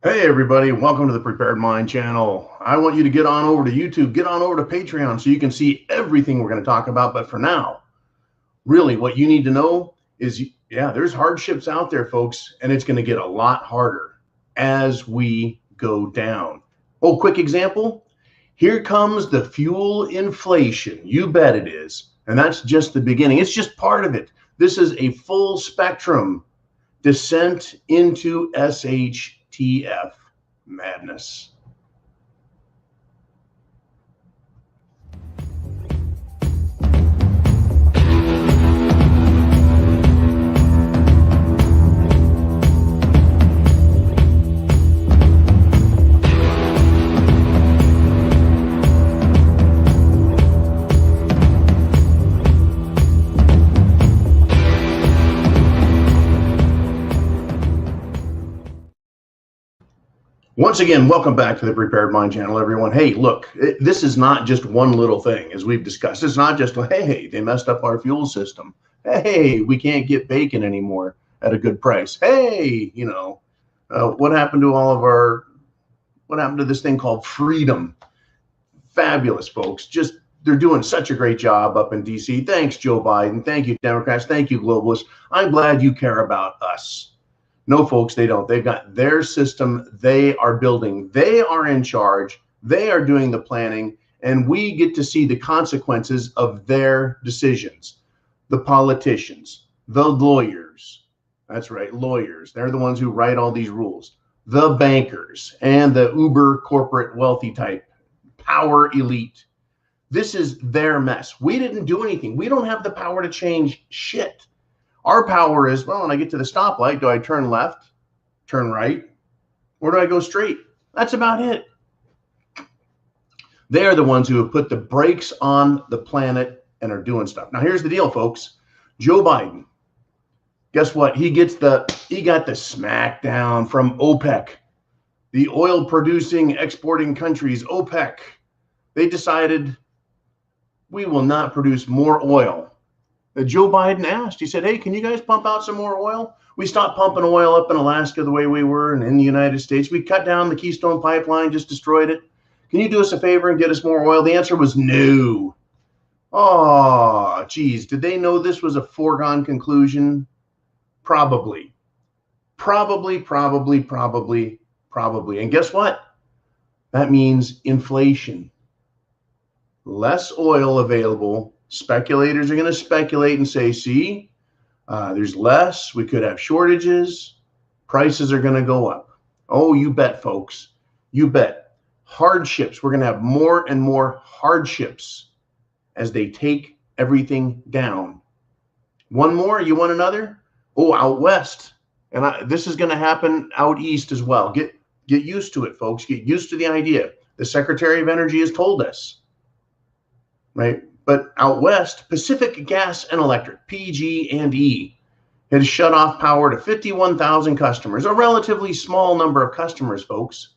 Hey everybody, welcome to the Prepared Mind channel. I want you to get on over to YouTube, get on over to Patreon so you can see everything we're going to talk about. But for now, really what you need to know is, there's hardships out there, folks, and it's going to get a lot harder as we go down. Oh, quick example. Here comes the fuel inflation. You bet it is. And that's just the beginning. It's just part of it. This is a full spectrum descent into SHTF madness. Once again, welcome back to the Prepared Mind channel, everyone. Hey, look, this is not just one little thing, as we've discussed. It's not just, hey, they messed up our fuel system. Hey, we can't get bacon anymore at a good price. Hey, what happened to what happened to this thing called freedom? Fabulous, folks. Just, they're doing such a great job up in DC. Thanks, Joe Biden. Thank you, Democrats. Thank you, globalists. I'm glad you care about us. No, folks, they don't. They've got their system they are building. They are in charge. They are doing the planning, and we get to see the consequences of their decisions. The politicians, the lawyers. That's right, lawyers. They're the ones who write all these rules. The bankers and the uber corporate wealthy type, power elite. This is their mess. We didn't do anything. We don't have the power to change shit. Our power is, well, when I get to the stoplight, do I turn left, turn right, or do I go straight? That's about it. They're the ones who have put the brakes on the planet and are doing stuff. Now, here's the deal, folks. Joe Biden, guess what? He got the smackdown from OPEC, the oil producing, exporting countries, OPEC. They decided we will not produce more oil. Joe Biden asked, he said, hey, can you guys pump out some more oil? We stopped pumping oil up in Alaska the way we were and in the United States. We cut down the Keystone Pipeline, just destroyed it. Can you do us a favor and get us more oil? The answer was no. Oh, geez. Did they know this was a foregone conclusion? Probably. Probably. And guess what? That means inflation. Less oil available. Speculators are going to speculate and say, see, there's less. We could have shortages. Prices are going to go up. Oh, you bet, folks. You bet. Hardships. We're going to have more and more hardships as they take everything down. One more? You want another? Oh, out west. And this is going to happen out east as well. Get used to it, folks. Get used to the idea. The Secretary of Energy has told us, right? But out west, Pacific Gas and Electric, PG&E, has shut off power to 51,000 customers, a relatively small number of customers, folks.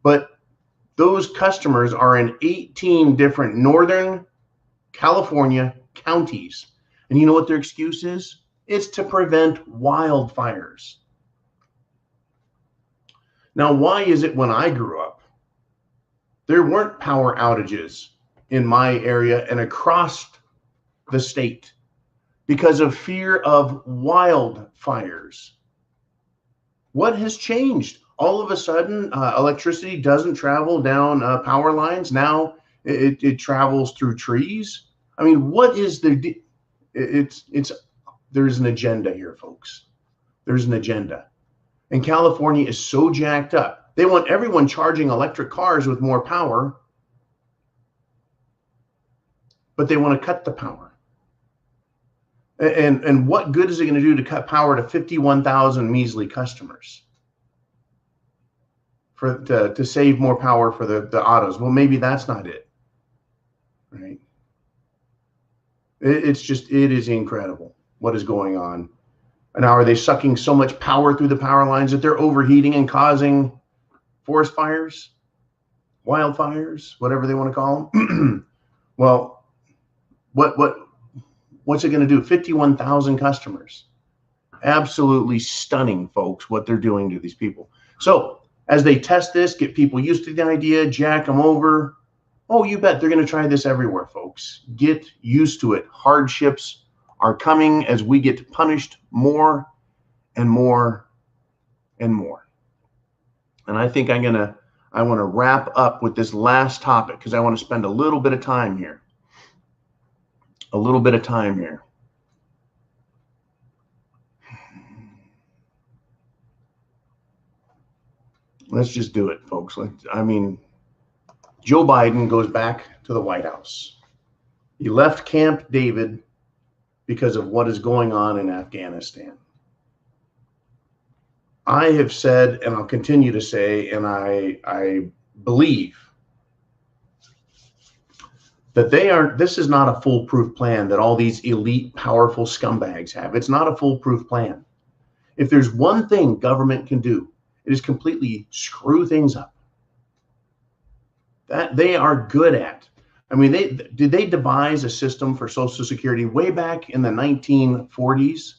But those customers are in 18 different Northern California counties. And you know what their excuse is? It's to prevent wildfires. Now, why is it when I grew up, there weren't power outages in my area and across the state because of fear of wildfires? What has changed? All of a sudden, electricity doesn't travel down power lines. Now it travels through trees. I mean, what is the? There's an agenda here, folks. There's an agenda, and California is so jacked up. They want everyone charging electric cars with more power, but they want to cut the power. And what good is it going to do to cut power to 51,000 measly customers to save more power for the autos? Well, maybe that's not it, right? It is incredible what is going on. And now are they sucking so much power through the power lines that they're overheating and causing forest fires, wildfires, whatever they want to call them? Well, what's it going to do? 51,000 customers. Absolutely stunning, folks, what they're doing to these people. So As they test this, get people used to the idea, jack them over. Oh, you bet they're going to try this everywhere, folks. Get used to it. Hardships are coming as we get punished more and more and more. And I think I want to wrap up with this last topic because I want to spend a little bit of time here. Let's just do it, folks. I mean, Joe Biden goes back to the White House. He left Camp David because of what is going on in Afghanistan. I have said, and I'll continue to say, and I believe that this is not a foolproof plan that all these elite, powerful scumbags have. It's not a foolproof plan. If there's one thing government can do, it is completely screw things up. That they are good at. I mean, did they devise a system for Social Security way back in the 1940s?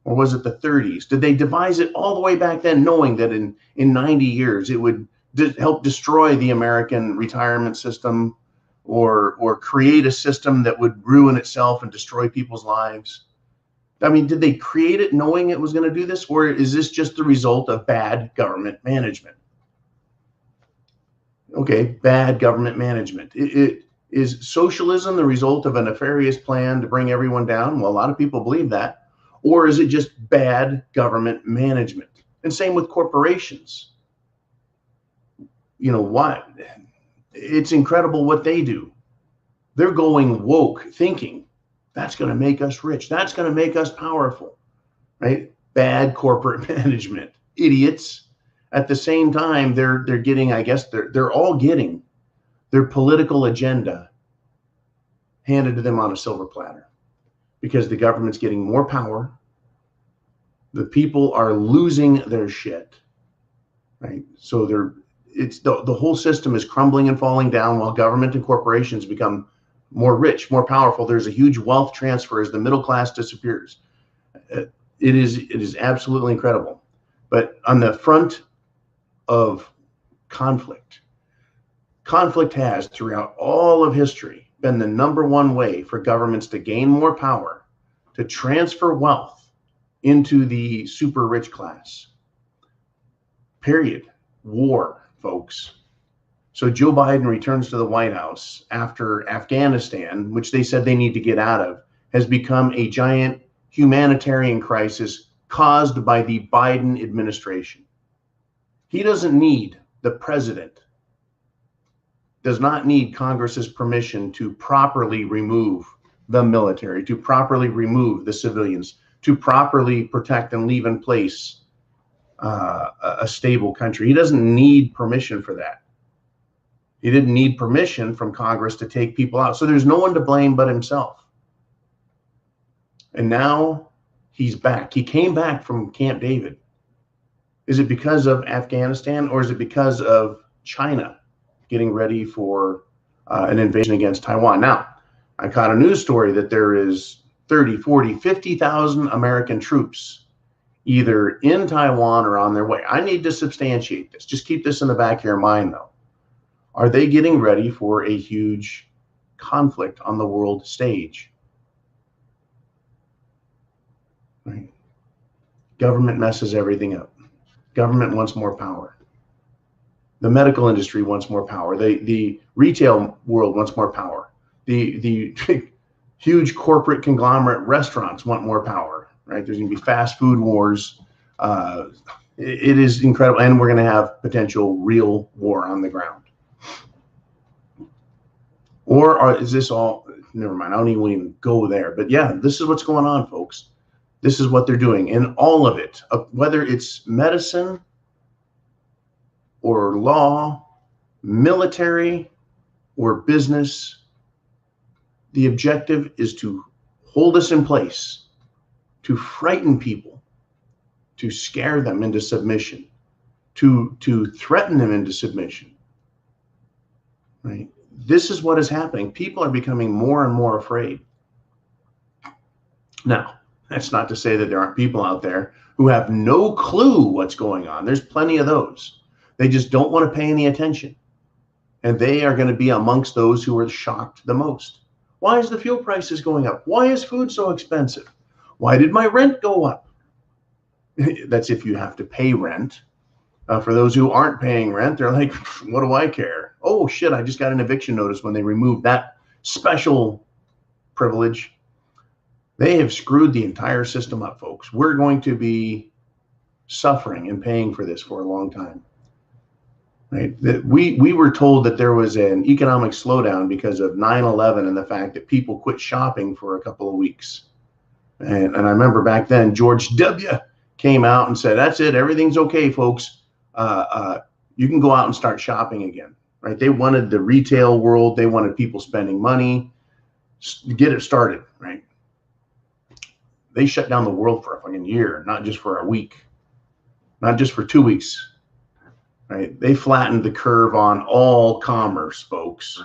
Or was it the 30s? Did they devise it all the way back then, knowing that in 90 years it would help destroy the American retirement system or create a system that would ruin itself and destroy people's lives? I mean, did they create it knowing it was going to do this? Or is this just the result of bad government management? Okay, bad government management. Is socialism the result of a nefarious plan to bring everyone down? Well, a lot of people believe that. Or is it just bad government management? And same with corporations. You know what? It's incredible what they do. They're going woke, thinking that's going to make us rich. That's going to make us powerful, right? Bad corporate management. Idiots. At the same time, they're getting, I guess they're all getting their political agenda handed to them on a silver platter because the government's getting more power. The people are losing their shit, right? So the whole system is crumbling and falling down while government and corporations become more rich, more powerful. There's a huge wealth transfer as the middle class disappears. It is absolutely incredible. But on the front of conflict has throughout all of history been the number one way for governments to gain more power, to transfer wealth into the super rich class. Period. War, folks. So Joe Biden returns to the White House after Afghanistan, which they said they need to get out of, has become a giant humanitarian crisis caused by the Biden administration. He doesn't need, the president does not need Congress's permission to properly remove the military, to properly remove the civilians, to properly protect and leave in place a stable country. He doesn't need permission for that. He didn't need permission from Congress to take people out. So there's no one to blame but himself. And now he's back. He came back from Camp David. Is it because of Afghanistan or is it because of China getting ready for an invasion against Taiwan? Now, I caught a news story that there is 30, 40, 50,000 American troops either in Taiwan or on their way. I need to substantiate this. Just keep this in the back of your mind, though. Are they getting ready for a huge conflict on the world stage? Right. Government messes everything up. Government wants more power. The medical industry wants more power. The retail world wants more power. The huge corporate conglomerate restaurants want more power, right? There's going to be fast food wars. It is incredible. And we're going to have potential real war on the ground. Or is this all, never mind, I don't even go there. But yeah, this is what's going on, folks. This is what they're doing. And all of it, whether it's medicine or law, military or business, the objective is to hold us in place, to frighten people, to scare them into submission, to threaten them into submission, right? This is what is happening. People are becoming more and more afraid. Now, that's not to say that there aren't people out there who have no clue what's going on. There's plenty of those. They just don't want to pay any attention. And they are going to be amongst those who are shocked the most. Why is the fuel prices going up? Why is food so expensive? Why did my rent go up? That's if you have to pay rent. For those who aren't paying rent, they're like, what do I care? Oh, shit, I just got an eviction notice when they removed that special privilege. They have screwed the entire system up, folks. We're going to be suffering and paying for this for a long time. Right? We were told that there was an economic slowdown because of 9/11 and the fact that people quit shopping for a couple of weeks. And I remember back then, George W. came out and said, that's it, everything's okay, folks. You can go out and start shopping again. Right? They wanted the retail world, they wanted people spending money, get it started, right? They shut down the world for a fucking year, not just for a week, not just for 2 weeks. Right? They flattened the curve on all commerce, folks.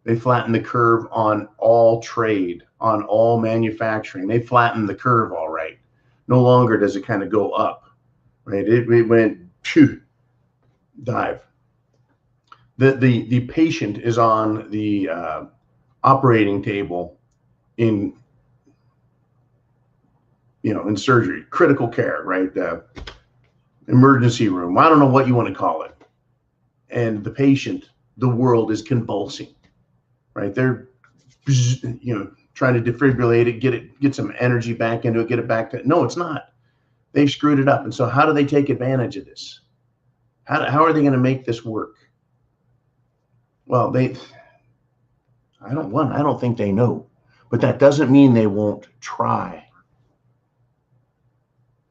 They flattened the curve on all trade, on all manufacturing. They flattened the curve all right. No longer does it kind of go up, right? It went dive. The patient is on the operating table in surgery, critical care, right? Emergency room. I don't know what you want to call it. And the patient, the world is convulsing, right? They're, trying to defibrillate it, get some energy back into it, get it back to, no, it's not. They've screwed it up. And so how do they take advantage of this? How are they going to make this work? Well, I don't think they know, but that doesn't mean they won't try.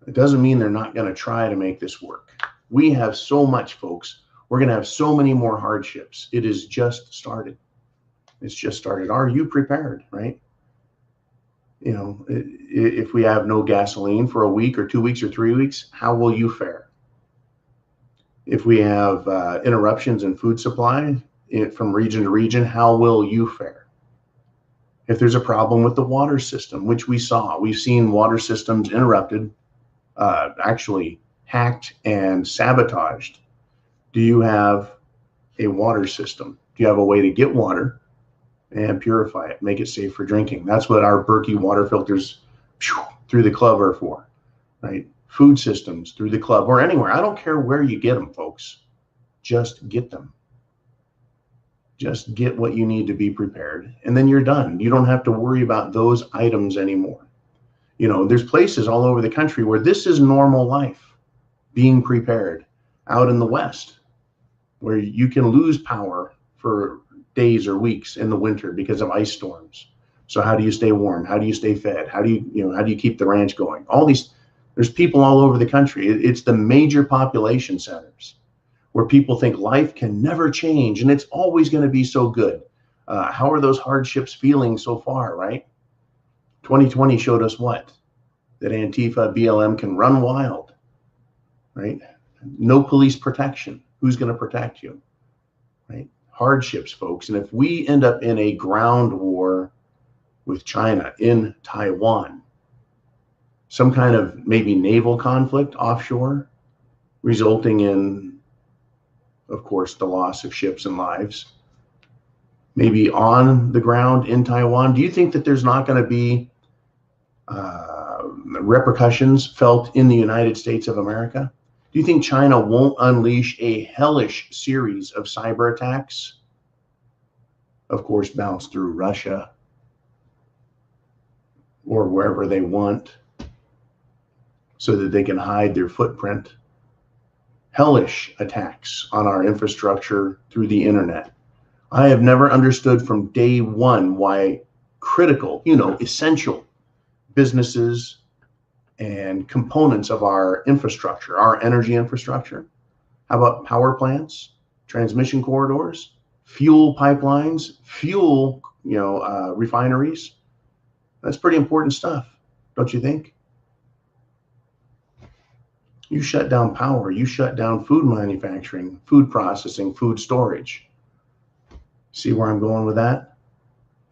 It doesn't mean they're not going to try to make this work. We have so much, folks. We're going to have so many more hardships. It is just started. It's just started. Are you prepared, right? If we have no gasoline for a week or 2 weeks or 3 weeks, how will you fare? If we have interruptions in food supply from region to region, how will you fare? If there's a problem with the water system, which we've seen water systems interrupted, actually hacked and sabotaged. Do you have a water system? Do you have a way to get water and purify it, make it safe for drinking? That's what our Berkey water filters through the club are for, right? Food systems through the club or anywhere. I don't care where you get them, folks. Just get them. Just get what you need to be prepared, and then you're done. You don't have to worry about those items anymore. There's places all over the country where this is normal life, being prepared. Out in the West, where you can lose power for days or weeks in the winter because of ice storms. So how do you stay warm? How do you stay fed? How do you keep the ranch going? There's people all over the country. It's the major population centers where people think life can never change and it's always going to be so good. How are those hardships feeling so far, right? 2020 showed us what? That Antifa, BLM can run wild, right? No police protection. Who's going to protect you, right? Hardships, folks. And if we end up in a ground war with China in Taiwan, some kind of maybe naval conflict offshore, resulting in, of course, the loss of ships and lives, maybe on the ground in Taiwan, do you think that there's not going to be repercussions felt in the United States of America? Do you think China won't unleash a hellish series of cyber attacks? Of course, bounce through Russia or wherever they want so that they can hide their footprint. Hellish attacks on our infrastructure through the internet. I have never understood from day one why critical, essential businesses and components of our infrastructure, our energy infrastructure. How about power plants, transmission corridors, fuel pipelines, fuel, refineries? That's pretty important stuff, don't you think? You shut down power, you shut down food manufacturing, food processing, food storage. See where I'm going with that?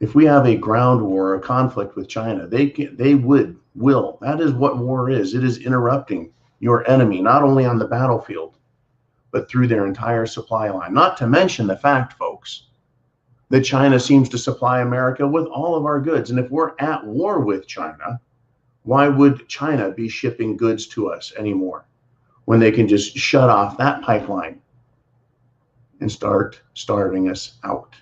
If we have a ground war, a conflict with China, they will. That is what war is. It is interrupting your enemy, not only on the battlefield, but through their entire supply line. Not to mention the fact, folks, that China seems to supply America with all of our goods. And if we're at war with China, why would China be shipping goods to us anymore when they can just shut off that pipeline and start starving us out?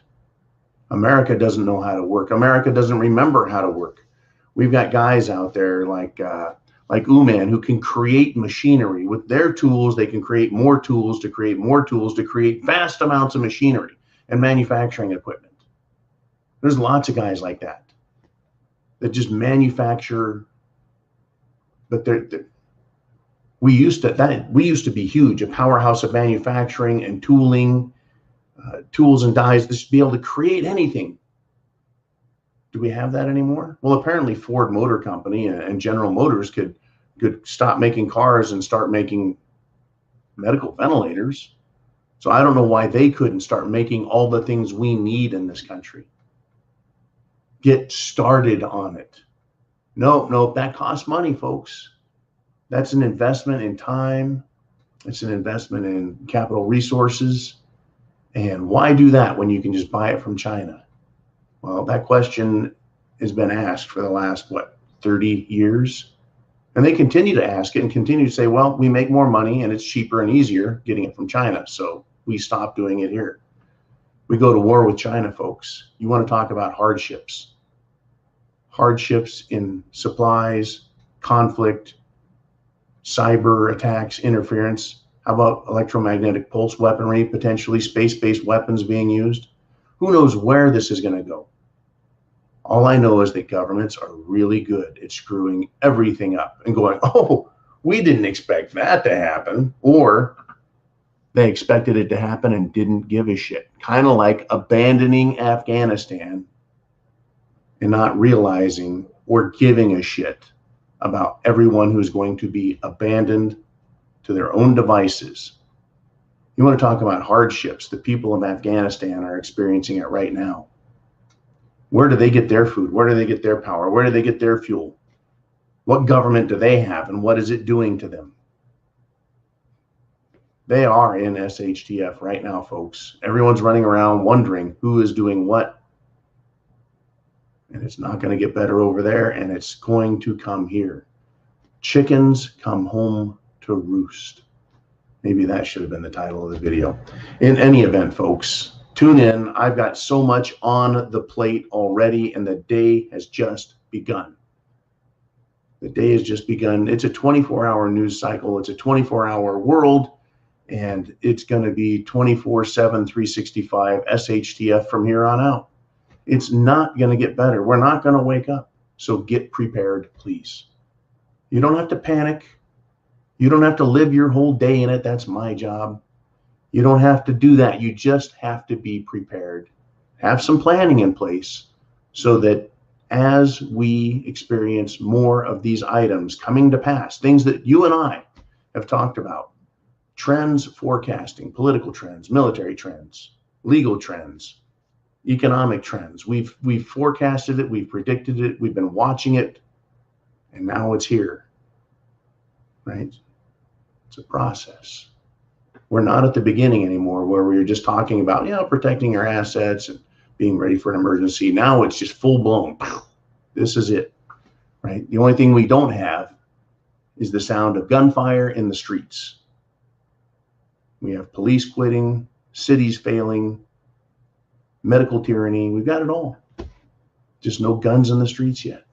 America doesn't know how to work. America doesn't remember how to work. We've got guys out there like Uman who can create machinery with their tools. They can create more tools to create more tools to create vast amounts of machinery and manufacturing equipment. There's lots of guys like that just manufacture. But we used to be huge, a powerhouse of manufacturing and tooling. Tools and dies, just be able to create anything. Do we have that anymore? Well, apparently Ford Motor Company and General Motors could stop making cars and start making medical ventilators. So I don't know why they couldn't start making all the things we need in this country. Get started on it. No, that costs money, folks. That's an investment in time. It's an investment in capital resources. And why do that when you can just buy it from China? Well, that question has been asked for the last, 30 years? And they continue to ask it and continue to say, well, we make more money and it's cheaper and easier getting it from China. So we stop doing it here. We go to war with China, folks. You want to talk about hardships. Hardships in supplies, conflict, cyber attacks, interference. How about electromagnetic pulse weaponry, potentially space-based weapons being used? Who knows where this is going to go? All I know is that governments are really good at screwing everything up and going, oh, we didn't expect that to happen. Or they expected it to happen and didn't give a shit. Kind of like abandoning Afghanistan and not realizing or giving a shit about everyone who's going to be abandoned to their own devices. You want to talk about hardships? The people of Afghanistan are experiencing it right now. Where do they get their food? Where do they get their power? Where do they get their fuel? What government do they have, and what is it doing to them? They are in SHTF right now, folks. Everyone's running around wondering who is doing what. And it's not going to get better over there, and it's going to come here. Chickens come home to roost. Maybe that should have been the title of the video. In any event, folks, tune in. I've got so much on the plate already, and the day has just begun. The day has just begun. It's a 24-hour news cycle. It's a 24-hour world, and it's going to be 24/7, 365 SHTF from here on out. It's not going to get better. We're not going to wake up. So get prepared, please. You don't have to panic. You don't have to live your whole day in it. That's my job. You don't have to do that. You just have to be prepared. Have some planning in place so that as we experience more of these items coming to pass, things that you and I have talked about, trends, forecasting, political trends, military trends, legal trends, economic trends. We've forecasted it, we've predicted it, we've been watching it, and now it's here, right? It's a process. We're not at the beginning anymore where we were just talking about, protecting our assets and being ready for an emergency. Now it's just full blown. This is it, right? The only thing we don't have is the sound of gunfire in the streets. We have police quitting, cities failing, medical tyranny. We've got it all. Just no guns in the streets yet.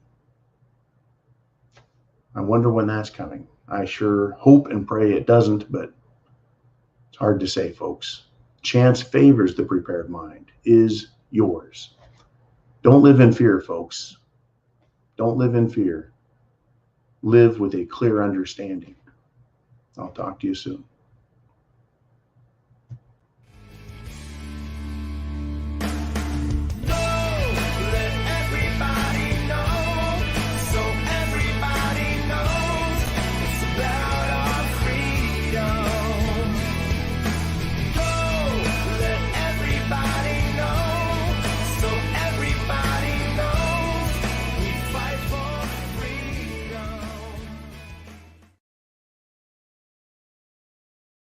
I wonder when that's coming. I sure hope and pray it doesn't, but it's hard to say, folks. Chance favors the prepared mind. Is yours. Don't live in fear, folks. Don't live in fear. Live with a clear understanding. I'll talk to you soon.